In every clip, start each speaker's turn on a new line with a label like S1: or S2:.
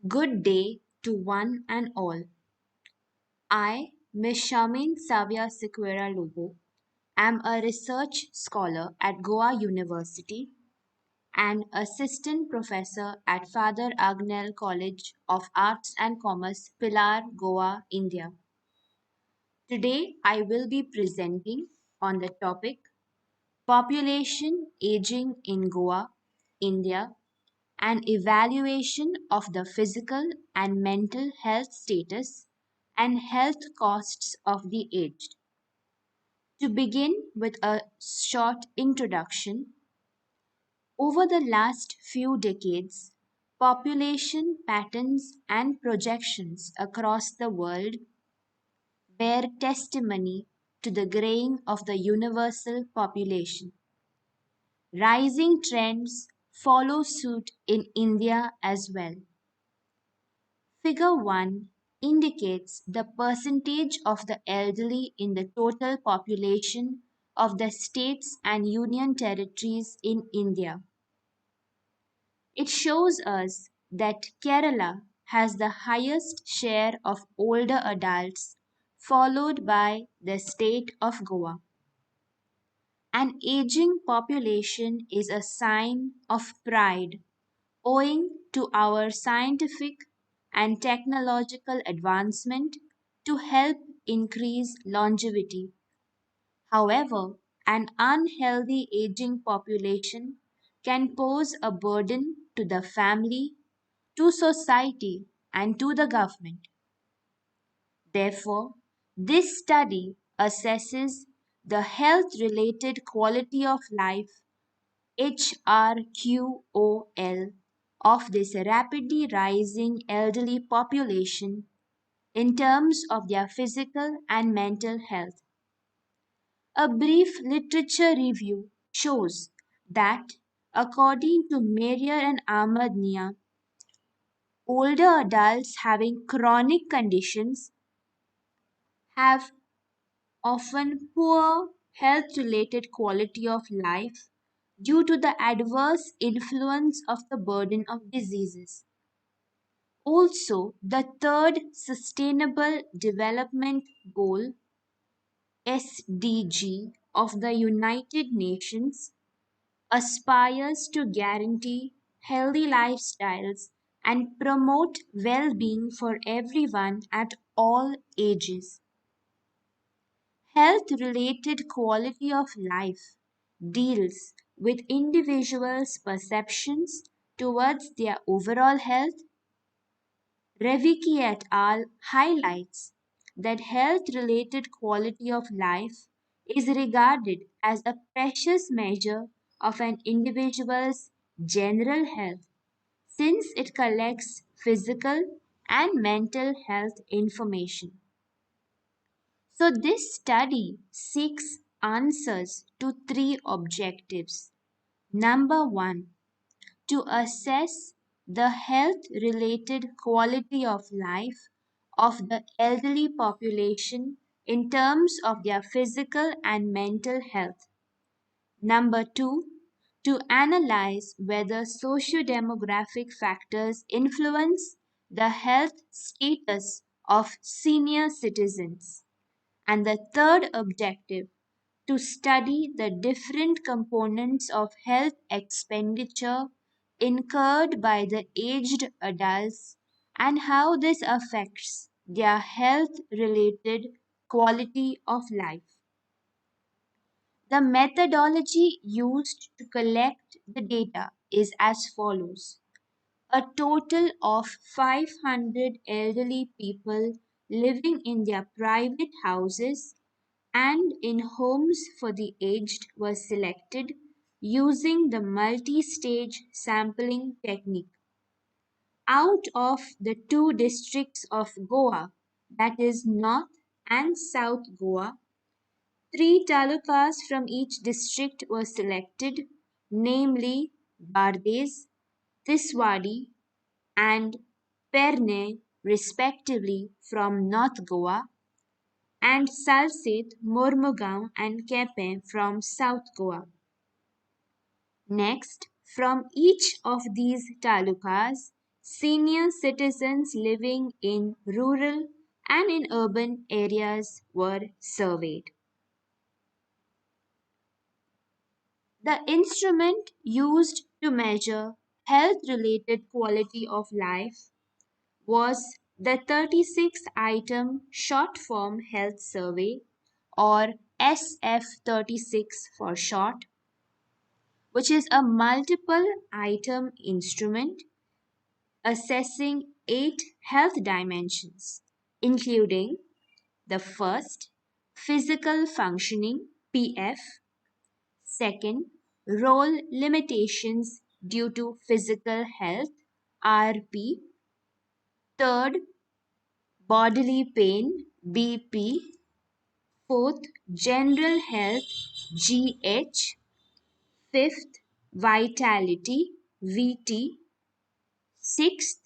S1: Good day to one and all. I, Miss Charmaine Savia Siqueira Lobo, am a research scholar at Goa University and assistant professor at Father Agnel College of Arts and Commerce, Pilar, Goa, India. Today I will be presenting on the topic Population Aging in Goa, India, an evaluation of the physical and mental health status and health costs of the aged. To begin with a short introduction, over the last few decades, population patterns and projections across the world bear testimony to the graying of the universal population. Rising trends follow suit in India as well. Figure 1 indicates the percentage of the elderly in the total population of the states and union territories in India. It shows us that Kerala has the highest share of older adults, followed by the state of Goa. An aging population is a sign of pride owing to our scientific and technological advancement to help increase longevity. However, an unhealthy aging population can pose a burden to the family, to society, and to the government. Therefore, this study assesses the health related quality of life HRQOL of this rapidly rising elderly population in terms of their physical and mental health. A brief literature review shows that, according to Mayer and Ahmad Nia, older adults having chronic conditions have often poor health related quality of life due to the adverse influence of the burden of diseases. Also, the third Sustainable Development Goal SDG of the United Nations aspires to guarantee healthy lifestyles and promote well being for everyone at all ages. Health related quality of life deals with individuals' perceptions towards their overall health. Revicki et al. Highlights that health related quality of life is regarded as a precious measure of an individual's general health since it collects physical and mental health information. So, this study seeks answers to three objectives. Number one, to assess the health related quality of life of the elderly population in terms of their physical and mental health. Number two, to analyze whether socio-demographic factors influence the health status of senior citizens. And the third objective, to study the different components of health expenditure incurred by the aged adults and how this affects their health related quality of life. The methodology used to collect the data is as follows. A total of 500 elderly people living in their private houses and in homes for the aged were selected using the multi-stage sampling technique. Out of the two districts of Goa, that is North and South Goa, three talukas from each district were selected, namely Bardes, Tiswadi, and Perne, respectively, from North Goa, and Salsit, Mormugaon, and Kepe from South Goa. Next, from each of these talukas, Senior citizens living in rural and in urban areas were surveyed. The instrument used to measure health related quality of life was the 36 item short form health survey, or SF36 for short, which is a multiple item instrument assessing 8 health dimensions, including the first, physical functioning (PF), second, role limitations due to physical health (RP), third, bodily pain (BP), fourth, general health (GH), fifth, vitality (VT), sixth,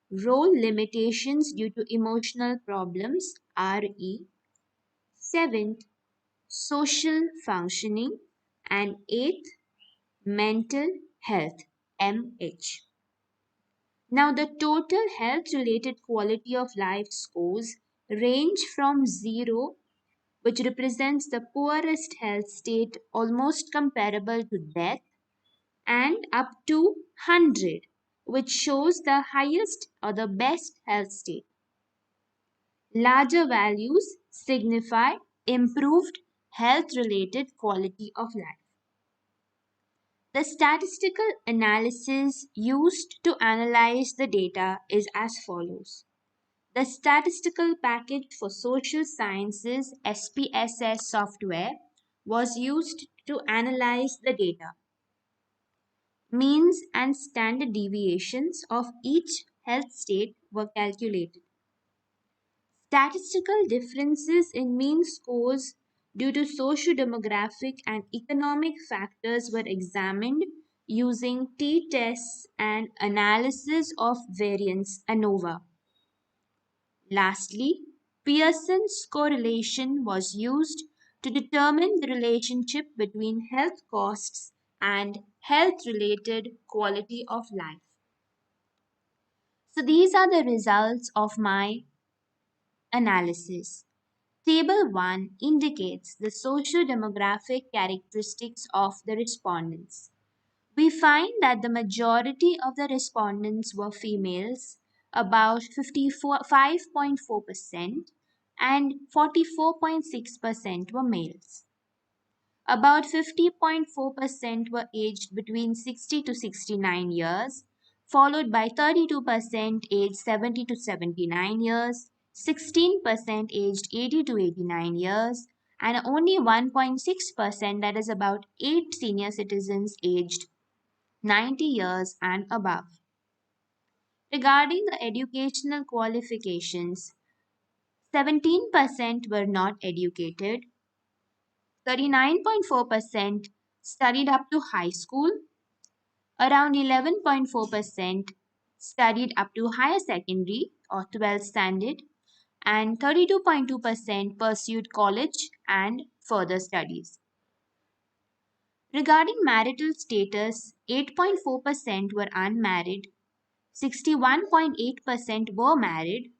S1: role limitations due to emotional problems (RE), seventh, social functioning, and eighth, mental health (MH). Now, the total health related quality of life scores range from 0, which represents the poorest health state almost comparable to death, and up to 100, which shows the highest or the best health state. Larger values signify improved health related quality of life. The statistical analysis used to analyze the data is as follows. The statistical package for social sciences SPSS software was used to analyze the data. Means and standard deviations of each health state were calculated. Statistical differences in mean scores due to socio-demographic and economic factors were examined using t-tests and analysis of variance ANOVA. Lastly, Pearson's correlation was used to determine the relationship between health costs and health-related quality of life. So these are the results of my analysis. Table 1 indicates the socio-demographic characteristics of the respondents. We find that the majority of the respondents were females, about 55.4%, and 44.6% were males. About 50.4% were aged between 60 to 69 years, followed by 32% aged 70 to 79 years, 16% aged 80 to 89 years, and only 1.6%, that is about 8 senior citizens aged 90 years and above. Regarding the educational qualifications, 17% were not educated, 39.4% studied up to high school, around 11.4% studied up to higher secondary or 12th standard, and 32.2% pursued college and further studies. Regarding marital status, 8.4% were unmarried, 61.8% were married,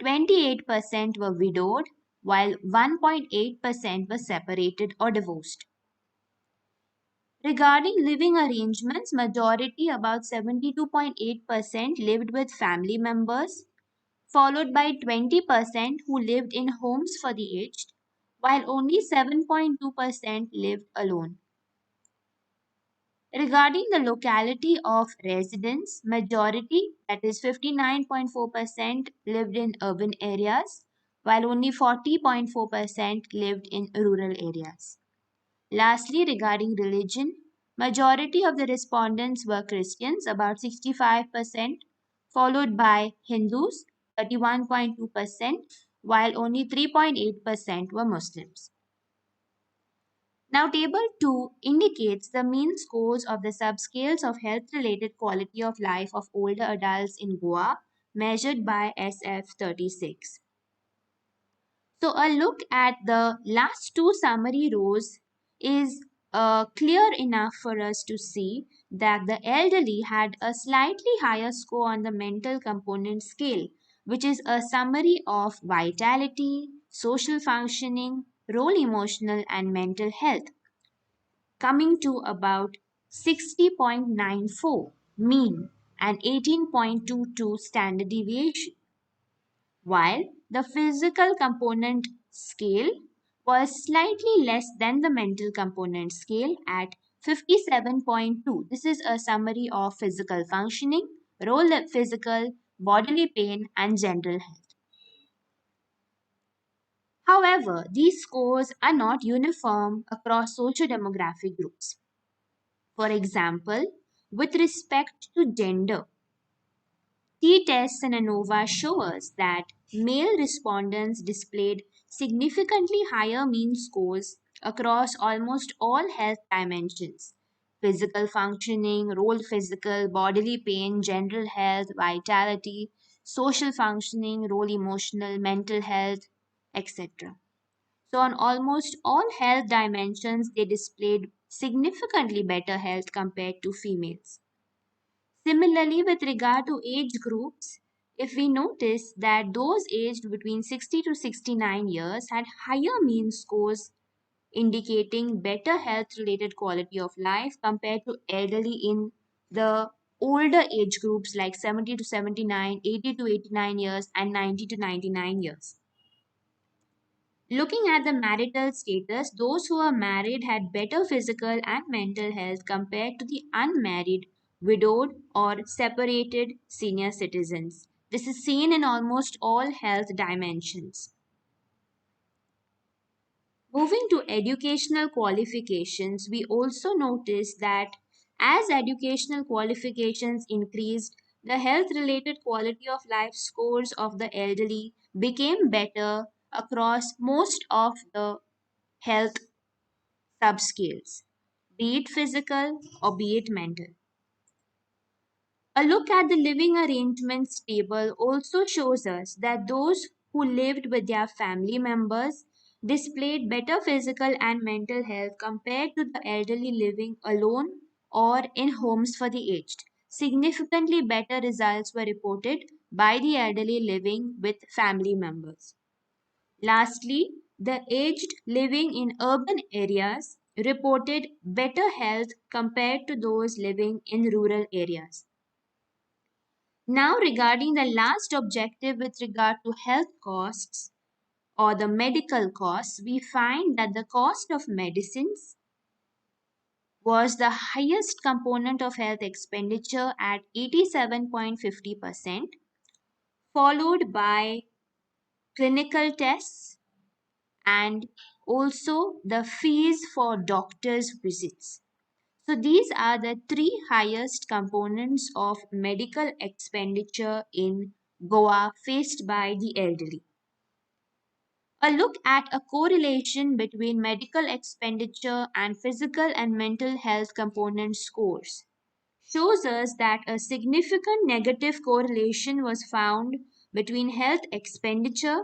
S1: 28% were widowed, while 1.8% were separated or divorced. Regarding living arrangements, majority, about 72.8%, lived with family members, followed by 20% who lived in homes for the aged, while only 7.2% lived alone. Regarding the locality of residence, majority, that is 59.4%, lived in urban areas, while only 40.4% lived in rural areas. Lastly, regarding religion, majority of the respondents were Christians, about 65%, followed by Hindus, 31.2%, while only 3.8% were Muslims. Now, Table 2 indicates the mean scores of the subscales of health-related quality of life of older adults in Goa, measured by SF36. So, a look at the last two summary rows is clear enough for us to see that the elderly had a slightly higher score on the mental component scale, which is a summary of vitality, social functioning, role emotional, and mental health, coming to about 60.94 mean and 18.22 standard deviation, while the physical component scale was slightly less than the mental component scale at 57.2. This is a summary of physical functioning, role physical, bodily pain, and general health. However, these scores are not uniform across socio-demographic groups. For example, with respect to gender, T-tests and ANOVA show us that male respondents displayed significantly higher mean scores across almost all health dimensions: physical functioning, role physical, bodily pain, general health, vitality, social functioning, role emotional, mental health, etc. So, on almost all health dimensions, they displayed significantly better health compared to females. Similarly, with regard to age groups, if we notice that those aged between 60 to 69 years had higher mean scores indicating better health related quality of life compared to elderly in the older age groups like 70 to 79, 80 to 89 years, and 90 to 99 years. Looking at the marital status, those who are married had better physical and mental health compared to the unmarried, widowed, or separated senior citizens. This is seen in almost all health dimensions. Moving to educational qualifications, we also notice that as educational qualifications increased, the health related quality of life scores of the elderly became better across most of the health subscales, be it physical or be it mental. A look at the living arrangements table also shows us that those who lived with their family members displayed better physical and mental health compared to the elderly living alone or in homes for the aged. Significantly better results were reported by the elderly living with family members. Lastly, the aged living in urban areas reported better health compared to those living in rural areas. Now, regarding the last objective with regard to health costs or the medical costs, we find that the cost of medicines was the highest component of health expenditure at 87.50%, followed by clinical tests and also the fees for doctors' visits. So, these are the three highest components of medical expenditure in Goa faced by the elderly. A look at a correlation between medical expenditure and physical and mental health component scores shows us that a significant negative correlation was found between health expenditure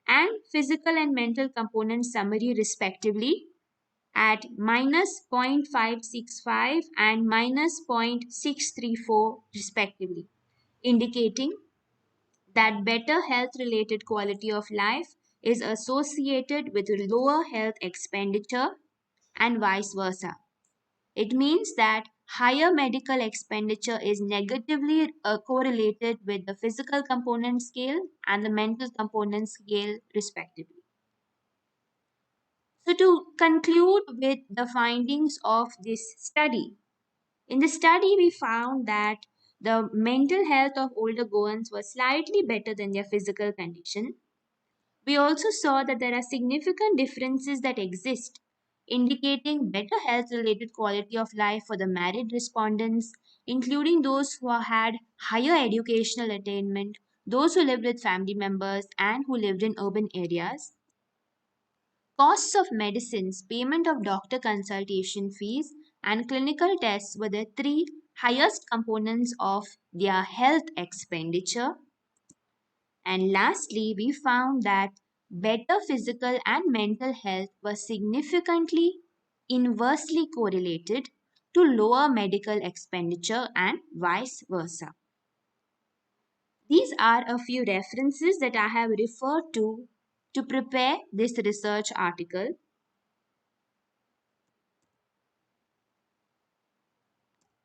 S1: and physical and mental component summary respectively at minus 0.565 and minus 0.634 respectively, indicating that better health related quality of life is associated with lower health expenditure and vice versa. It means that higher medical expenditure is negatively correlated with the physical component scale and the mental component scale, respectively. So, to conclude with the findings of this study, in the study we found that the mental health of older Goans was slightly better than their physical condition. We also saw that there are significant differences that exist, indicating better health related quality of life for the married respondents, including those who had higher educational attainment, those who lived with family members, and who lived in urban areas. Costs of medicines, payment of doctor consultation fees, and clinical tests were the three highest components of their health expenditure. And lastly, we found that better physical and mental health was significantly inversely correlated to lower medical expenditure and vice versa. These are a few references that I have referred to prepare this research article.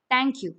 S1: Thank you.